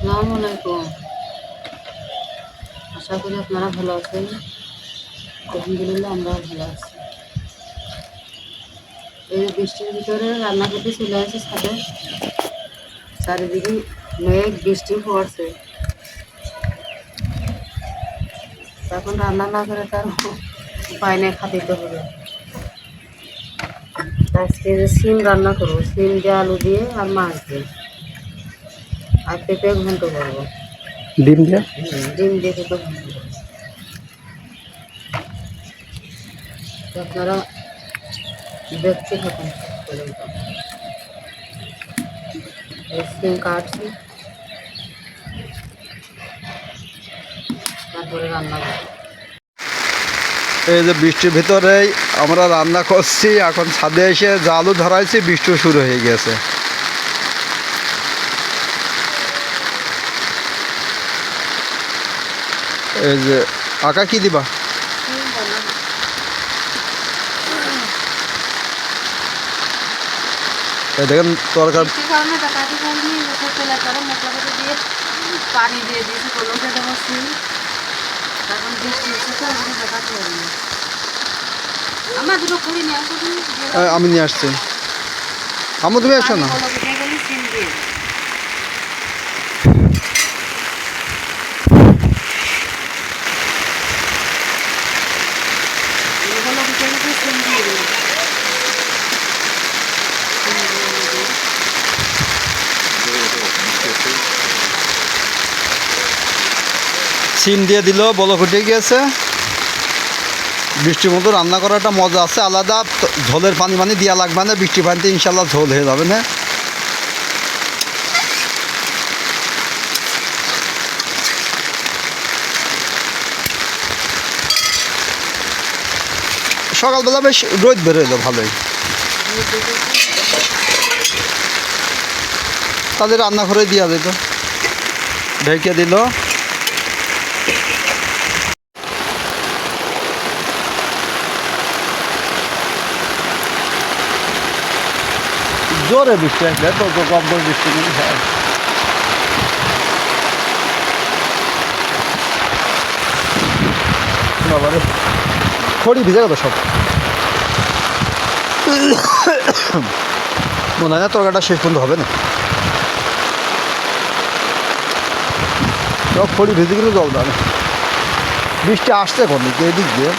আসসালামু আলাইকুম। আশা করি আপনারা ভালো আছেন। আলহামদুলিল্লাহ আমরাও ভালো আছি। এই বৃষ্টির ভিতরে রান্না করতে চলে আসি ছাদে। চারিদিকে মেঘ, বৃষ্টি পড়ছে। এখন রান্না না করে তার উপায় নেই, খাতে তো হবে। আজকে যে সিম রান্না করবো, সিম দিয়ে আলু দিয়ে আর মাছ দিয়ে আর পেঁপে ঘন্ট করবো। ডিম দিয়ে ডিম দিয়ে পেঁপে ঘন্ট করবো। তো আপনারা দেখতে থাকুন পর্যন্ত। সিম কাটছি, তারপরে রান্না করবো। এই যে বৃষ্টির ভিতরেই আমরা রান্না করছি। এখন ছাদে এসে জালও ধরাইছি, বৃষ্টিও শুরু হয়ে গেছে। এই যে আঁকা কি দিবা? এই দেখেন তরকার পানি দিয়ে দিয়েছি, কলমটা দেবো সিম। এখন বৃষ্টি হচ্ছে তো ওগুলো দেখাতে হবে না। আমার দুটো খুঁড়ি নিয়ে আসো তুমি। আমি নিয়ে আসছি। আমু তুমি আসো না। সিম দিয়ে এগুলো বিকেলে সিম দিয়ে দেবো। সিম দিয়ে দিল, বলো ফুটে গিয়েছে। বৃষ্টির মতো রান্না করাটা মজা আছে আলাদা। ঝোলের পানি মানে দেওয়া লাগবে না, বৃষ্টি পানিতে ইনশাল্লাহ ঝোল হয়ে যাবে না। সকালবেলা বেশ রোদ বেরোলো ভালোই। তাদের রান্নাঘরে দেওয়া যেত, ঢেকে দিল। জোরে বৃষ্টি আসলে তো কম করে বৃষ্টি নেই। বাবারে খড়ি ভিজে গেল সব। মনে হয় না তরকারিটা শেষ পর্যন্ত হবে না। সব খড়ি ভিজে গেলে জল দাঁড়ে। বৃষ্টি আসছে কোন দিকে? এদিক দিয়ে।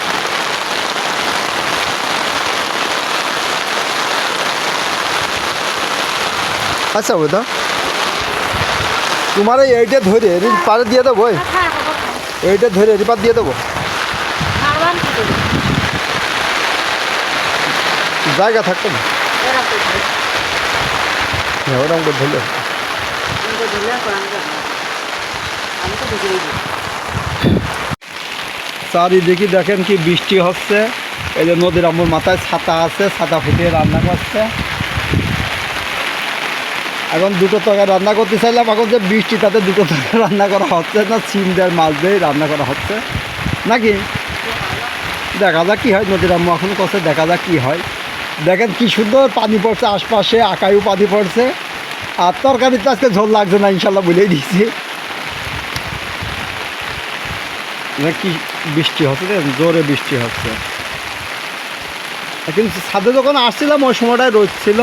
আচ্ছা ওইটা তোমার এইটা ধরে এর পারে দিয়ে দেবো, এইটা ধরে এর পার দিয়ে দেবো। জায়গা থাকতো না ওরকম করে ধরলে। চারিদিকে দেখেন কি বৃষ্টি হচ্ছে। এই যে নদীর আমার মাথায় ছাতা আছে, ছাতা ফুটিয়ে রান্না করছে। এখন দুটো তরকারি রান্না করতে চাইলাম, এখন যে বৃষ্টি তাতে দুটো তরকারি রান্না করা হচ্ছে না। সিম দেওয়ার মাছ দিয়ে রান্না করা হচ্ছে নাকি। দেখা যাক কী হয়। নদীর আম্মু এখন করছে, দেখা যাক কী হয়। দেখেন কি সুন্দর পানি পড়ছে আশপাশে, আকাইও পানি পড়ছে। আর তরকারিতে আজকে ঝোল লাগছে না ইনশাল্লাহ, বলেই দিয়েছি। কি বৃষ্টি হচ্ছে, জোরে বৃষ্টি হচ্ছে। কিন্তু ছাদে যখন আসছিলাম ওই সময়টায় রোদ ছিল।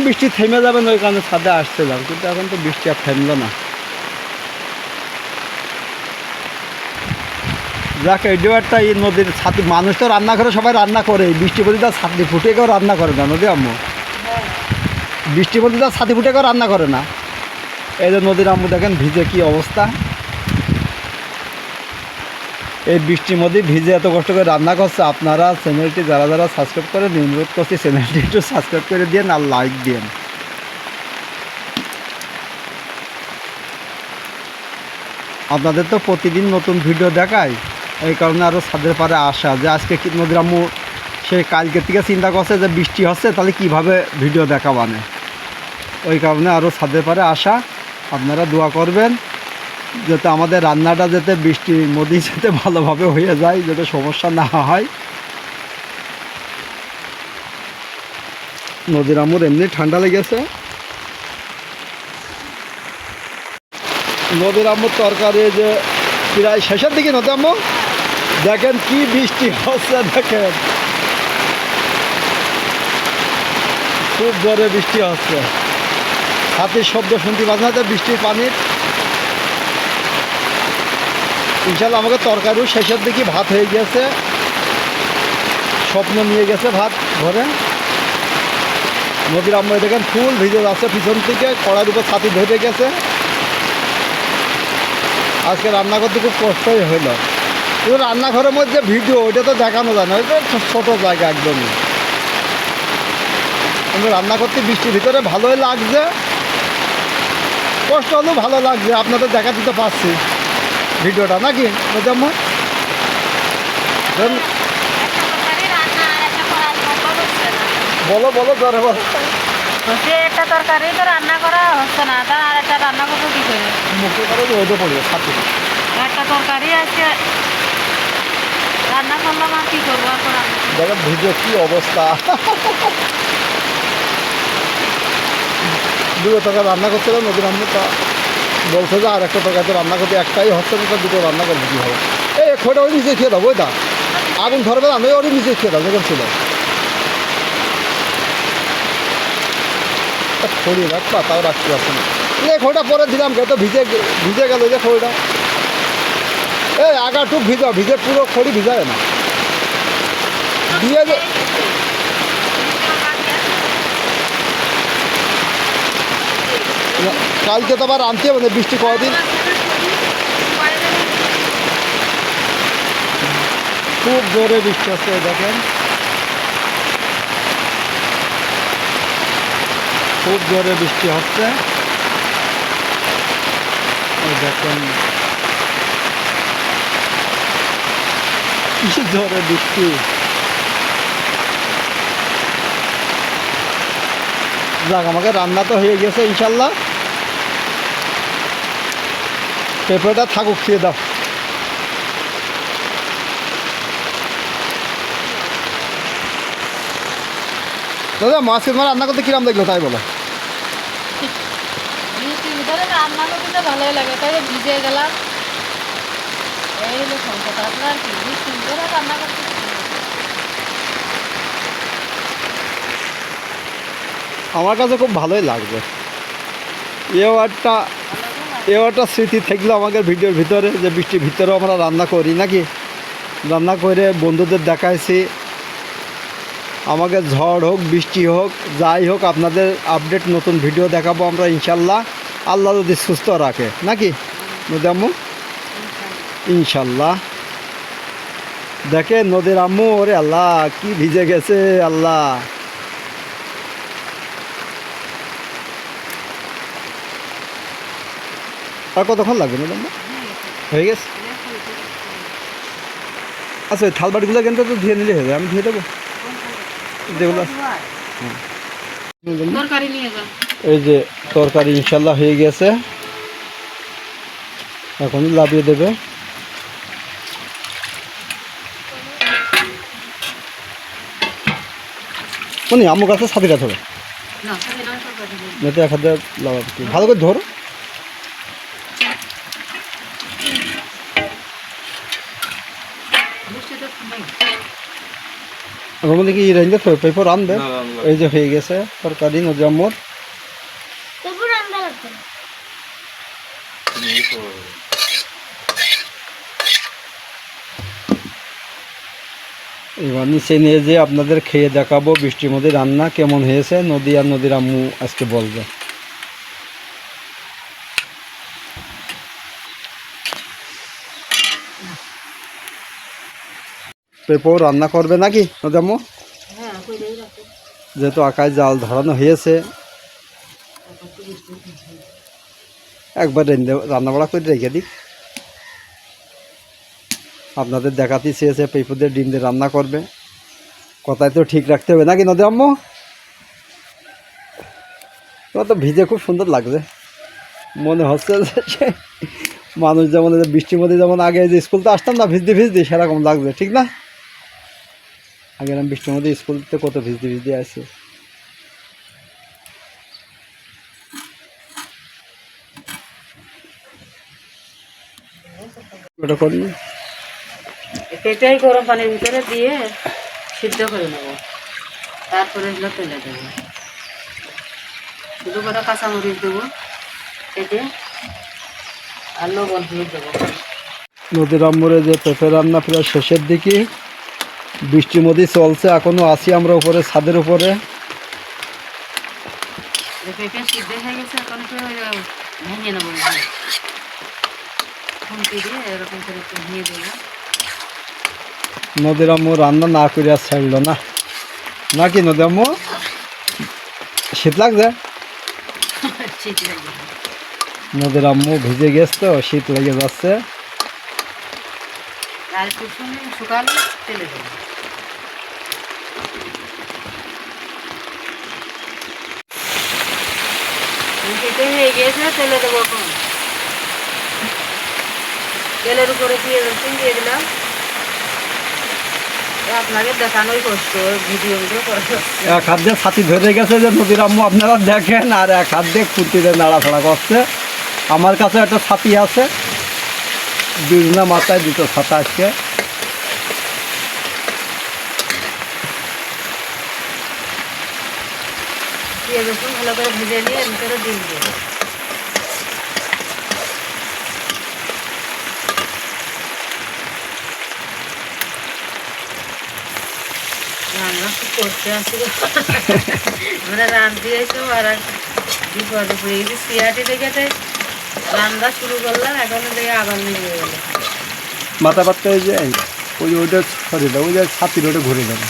বৃষ্টি থেমে যাবে না ওই কারণে ছাদে আসছিলাম, কিন্তু এখন তো বৃষ্টি আর থেমলো না। যাক এই একটা এই নদীর ছাতি, মানুষ তো রান্না করে, সবাই রান্না করে। বৃষ্টি পড়ে তার ছাতি ফুটে কেউ রান্না করে না নদী আম্মু। বৃষ্টি পড়ে তার ছাতি ফুটে কেউ রান্না করে না। এই যে নদীর আম্মু দেখেন ভিজে কি অবস্থা। এই বৃষ্টির মধ্যে ভিজে এত কষ্ট করে রান্না করছে। আপনারা চ্যানেলটি যারা যারা সাবস্ক্রাইব করেন, অনুরোধ করছি চ্যানেলটি একটু সাবস্ক্রাইব করে দিন আর লাইক দিন। আপনাদের তো প্রতিদিন নতুন ভিডিও দেখায়, এই কারণে আরও ছাদের পাড়ে আসা। যে আজকে কি নদীর আম্মু সেই কালকে থেকে চিন্তা করছে যে বৃষ্টি হচ্ছে, তাহলে কিভাবে ভিডিও দেখাবানে, ওই কারণে আরও ছাদের পাড়ে আসা। আপনারা দোয়া করবেন যাতে আমাদের রান্নাটা যাতে বৃষ্টির মধ্যেই যাতে ভালোভাবে হয়ে যায়, যাতে সমস্যা না হয়। নদীর আম্মুর এমনি ঠান্ডা লেগেছে, নদীর আম্মুর তরকারি যে প্রায় শেষের দিকে নদী আম্মু দেখেন কি বৃষ্টি হচ্ছে, দেখেন খুব জোরে বৃষ্টি হচ্ছে, হাতির শব্দ শুনতে পাচ্ছেন না বৃষ্টির পানির। ইনশাল্লাহ আমাকে তরকারিও শেষের দিকে ভাত হয়ে গেছে, স্বপ্ন নিয়ে গেছে ভাত ঘরে। নদীর আম্মু দেখেন ফুল ভিজে যাচ্ছে পিছন থেকে, কড়ার উপর ছাতি ধরে গেছে। আজকে রান্না করতে খুব কষ্টই হইল, কিন্তু রান্নাঘরের মধ্যে ভিডিও ওইটা তো দেখানো যায় না, ওইটা ছোটো জায়গা একদমই। কিন্তু রান্না করতে বৃষ্টির ভিতরে ভালোই লাগছে, কষ্ট হলেও ভালো লাগছে, আপনাদের দেখা দিতে পারছি ভিডিওটা নাকি নদী আম্মু? বলো বলো ধরে বলো। হচ্ছে একটা তরকারি তো রান্না করা হচ্ছে না, তার আর একটা রান্না করবো কি করে? মুখে করে রোদে পড়বে ছাতি। একটা তরকারি আজকে রান্না করলাম, আর কি করবো এখন রান্না? দেখেন ভিডিও কি অবস্থা, দুটো তরকারি রান্না করছিলাম নদীর আম্মু, তা বলছে যে আর একটা তরকারি তো রান্না করতে একটাই হচ্ছে না, তো দুটো রান্না করবো কী হবে। এই খোটা ওই নিচে খেয়ে দাও, ওই দা আগুন ধরবে না, ওই নিচে খেয়ে দাও যখন ছিল খড়ি রাখবা, তাও রাখতে পারছে না। এই খোটা পরে দিলাম, কে তো ভিজে ভিজে গেল যে খড়িটা। এই আগাটুক ভিজা, ভিজে পুরো খড়ি ভিজায় না দিয়ে কালকে তো আবার আনতে হবে না, বৃষ্টি কদিন খুব জোরে বৃষ্টি হচ্ছে দেখেন, খুব জোরে বৃষ্টি হচ্ছে দেখেন, কি জোরে বৃষ্টি। যাক আমাকে রান্না তো হয়ে গেছে ইনশাল্লাহ, পেঁপেটা থাকুক, খেয়ে দাও। দাদা মাছের মাছ রান্না করতে কিরাম দেখলো তাই বলো? বৃষ্টির ভিতরে রান্না করতে তো ভালোই লাগে, তাই ভিজে গেলাম, এই হলো সংকট। আপনার কি বৃষ্টির ভিতরে রান্না করতে? আমার কাছে খুব ভালোই লাগবে, এও একটা স্মৃতি থাকলো আমাদের ভিডিওর ভিতরে, যে বৃষ্টির ভিতরেও আমরা রান্না করি নাকি, রান্না করে বন্ধুদের দেখাইছি। আমাকে ঝড় হোক বৃষ্টি হোক যাই হোক আপনাদের আপডেট নতুন ভিডিও দেখাবো আমরা ইনশাল্লাহ, আল্লাহ যদি সুস্থ রাখে নাকি নদী আম্মু, ইনশাল্লাহ। দেখে নদীর আম্মু, ওরে আল্লাহ কি ভিজে গেছে আল্লাহ। আর কতক্ষণ লাগবে নদী আম্মু? হয়ে গেছে। আচ্ছা ওই থালবাটিগুলো কিন্তু তো ধুয়ে নিলে হয়ে যাবে, আমি ধুয়ে দেবো যেগুলো। এই যে তরকারি ইনশাল্লাহ হয়ে গেছে, এখন লাভিয়ে দেবে। মানে আমার কাছে সাথে কাছে হবে না তো, এক হাতে লাগাতে ভালো করে ধরো। আমার মধ্যে কি রেঞ্জে পেপার আনবে। এই যে হয়ে গেছে তরকারি নদী আম্মুর। এবার নিচে নিয়ে যে আপনাদের খেয়ে দেখাবো বৃষ্টির মধ্যে রান্না কেমন হয়েছে, নদী আর নদীর আম্মু আজকে বলবে। পেঁপেও রান্না করবে নাকি নদী আম্মু? যেহেতু আকাশ জাল ধরানো হয়েছে, একবার রান্না বাড়া করে রেখে দিক। আপনাদের দেখাতে চেয়েছে পেঁপেদের ডিম দিয়ে রান্না করবে, কথায় তো ঠিক রাখতে হবে নাকি নদী আম্মু? তোমার তো ভিজে খুব সুন্দর লাগছে, মনে হচ্ছে যে মানুষ যেমন বৃষ্টির মধ্যে যেমন আগে যে স্কুলতে আসতাম না ভিজতে ভিজতে, সেরকম লাগছে ঠিক না? আগে আমি বৃষ্টির মধ্যে স্কুলতে কত ভিজতে ভিজতে আসি। ওটা করি পেঁপেই গরম পানির ভিতরে দিয়ে সিদ্ধ করে নেব, তারপরে এগুলো তেলে দেবো। শুধু করে কাঁচামরিচ দেবো কেটে, আর লবণ হলুদ দেবো। নদীরামপুরে যে পেঁপে রান্না প্রায় শেষের দিকে, বৃষ্টির মধ্যে চলছে, এখনো আছি আমরা উপরে, ছাদের উপরে। পেঁপে সিদ্ধ হয়ে গেছে, এখন একটু ভেঙে নেবো, খুন্তি দিয়ে এরকম করে একটু ভেঙে দেবো। নদীরাম্মু রান্না না করে আর ছাড়লো না, নাকি নদীরাম্মু? শীত লাগছে? শীত লাগে, নদীরাম্মু ভিজে গেছে তো, শীত লেগে যাচ্ছে। আর একটু শুকালে তেলে দেবো। পেঁপে হয়ে গিয়েছে, তেলে দেবো এখন। তেলের উপরে দিয়ে রসুন দিয়ে দিলাম। আপনাকে দেখানোই কষ্ট, ভিডিও করা এক হাত দিয়ে ছাতি ধরে গেছে যে নদীরাম্মু আপনারা দেখেন, আর এক হাত দিয়ে খুঁটিতে নাড়াছাড়া করছে। আমার কাছে একটা ছাতি আছে, দুজনা মাথায় দুটো ছাতা আজকে। দিয়ে রসুন ভালো করে ভেজে নিয়ে এর ভিতরে ডিম দেবো। রান্না খুব করতে আসি, আমরা রাঁধতে এসব আর বিপদে পড়ে গেছি। সিয়াটি দেখেতে রান্না শুরু করলাম, এখন দেখে আবার নিয়ে গেল। মাথা পাততে যে ওই যে ওইটা সরি দাও, ওই যে ছাতির ওটা ঘুরে যাবে।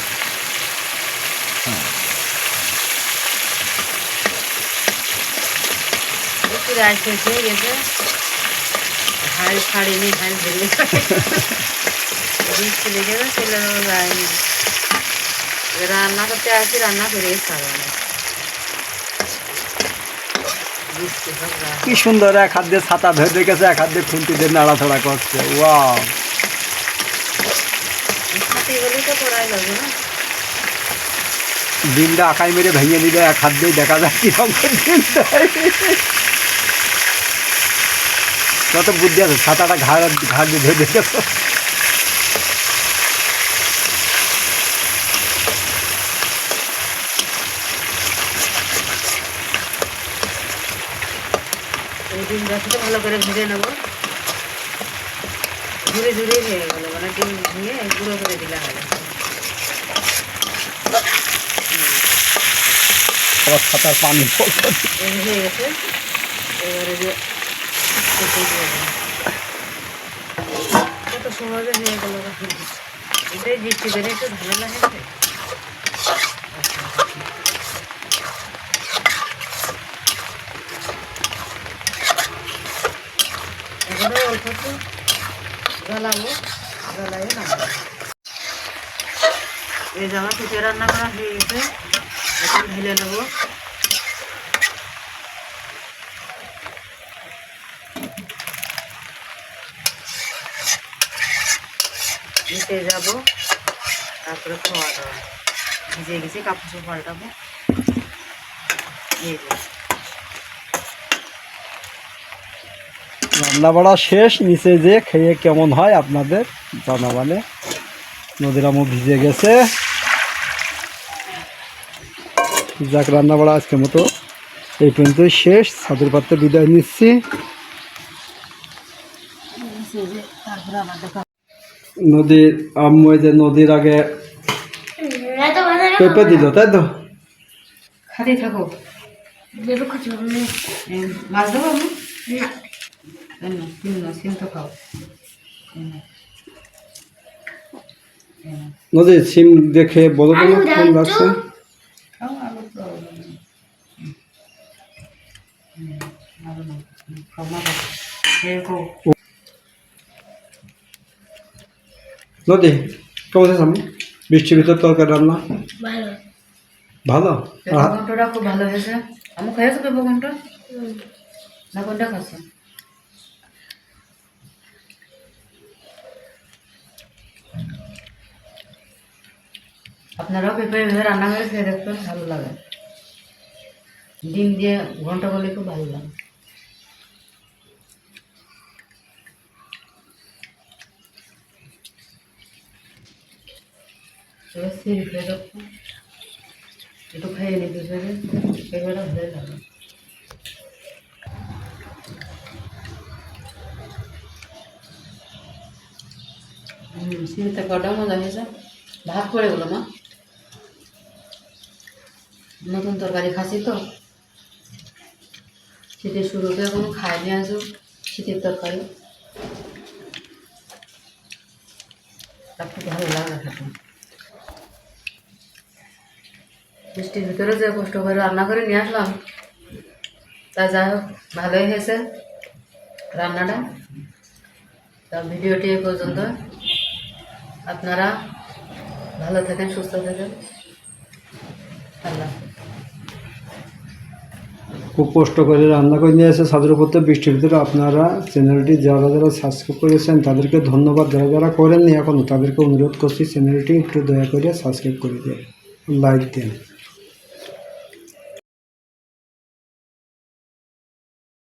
একটু রাইস হয়ে গেছে, ঝাল ছাড়িনি, ঝাল ধরে বৃষ্টি লেগে গেছে, চলে যায়নি। রান্না করতে আসি, রান্না করে খাবো না। বৃষ্টি সব কি সুন্দর, এক হাত দিয়ে ছাতা ধরে রেখেছে, এক হাত দিয়ে খুন্তি দিয়ে নাড়াছাড়া করছে। ওয়াও, ছাতি হলেই তো করাই লাগবে না। ডিমটা আকাই মেরে ভেঙে নিলে এক হাত দিয়ে দেখা যায় কিরকম কত বুদ্ধি আছে, ছাতাটা ঘাড় দিয়ে ধরে রেখেছে। এই ডিম গাছটা ভালো করে ভেজে নেবো। ধীরে ধীরে হয়ে গেলো, মানে ডিম ভেঙে গুঁড়ো করে দিলে হবে। আবার ছাতার পানি এই হয়ে গেছে, এবারে যে কত সহজে হয়ে গেল। এটাই বৃষ্টি করে একটু ভালো লাগে। এবারে অল্প একটু জ্বালাবো, জ্বালাই নামাবো। এই যে আমার পেঁপে রান্না করা হয়ে গেছে, এখন ঢেলে নেবো। নিতে যাবো, তারপরে খাওয়া দাওয়া। ভিজে গেছে, কাপড় সব পাল্টাবো। এই যে রান্না বাড়া শেষ, নিচে যে খেয়ে কেমন হয় আপনাদের জানাবানে। নদীরামও ভিজে গেছে। যাক, রান্না বাড়া আজকের মতো এই পর্যন্তই শেষ। ছাদের পাত্রে বিদায় নিচ্ছি। তারপরে আবার দেখা। নদীর আম্মু যে নদীর আগে পেঁপে দিল, তাই তো? খাতে থাকো, মাছ দেবো আমি না, সিম তো খাও। নদীর সিম দেখে বলো তো কেমন লাগছে। খাও, আলু তো আলু না, খাও না, এরকম। নদী কেমন আছে আমি? বৃষ্টির ভিতর তরকারি রান্না ভালো। পেঁপে ঘন্টটা খুব ভালো হয়েছে। আমি খেয়েছো পেঁপে ঘন্ট না, কোনটা খাচ্ছ? আপনারাও পেঁপে ভেবে রান্না করে খেয়ে দেখবেন, ভালো লাগে। ডিম দিয়ে ঘন্ট করলে খুব ভালো লাগে। এবার সিরিপে যখন একটু খাইয়ে নিতে পারে এবারে হয়ে যাবে। সিরিতে কটা মজা হয়েছে, ভাত পড়ে গেলো মা, নতুন তরকারি খাসি তো, শীতের শুরুতে কোনো খাইনি আজও শীতের তরকারি, তার খুব ভালো লাগে খেতে। বৃষ্টির ভিতরে যে কষ্ট করে রান্না করে নিয়ে আসলাম, তা যাই হোক ভালোই হয়েছে রান্নাটা। তা ভিডিওটি এই পর্যন্ত, আপনারা ভালো থাকেন, সুস্থ থাকেন, আল্লাহ। খুব কষ্ট করে রান্না করে নিয়ে এসে ছাদের উপর তো বৃষ্টির ভিতরে আপনারা চ্যানেলটি যারা যারা সাবস্ক্রাইব করেছেন তাদেরকে ধন্যবাদ, যারা যারা করেননি এখনও তাদেরকে অনুরোধ করছি চ্যানেলটি একটু দয়া করে সাবস্ক্রাইব করে দেন, লাইক দেন।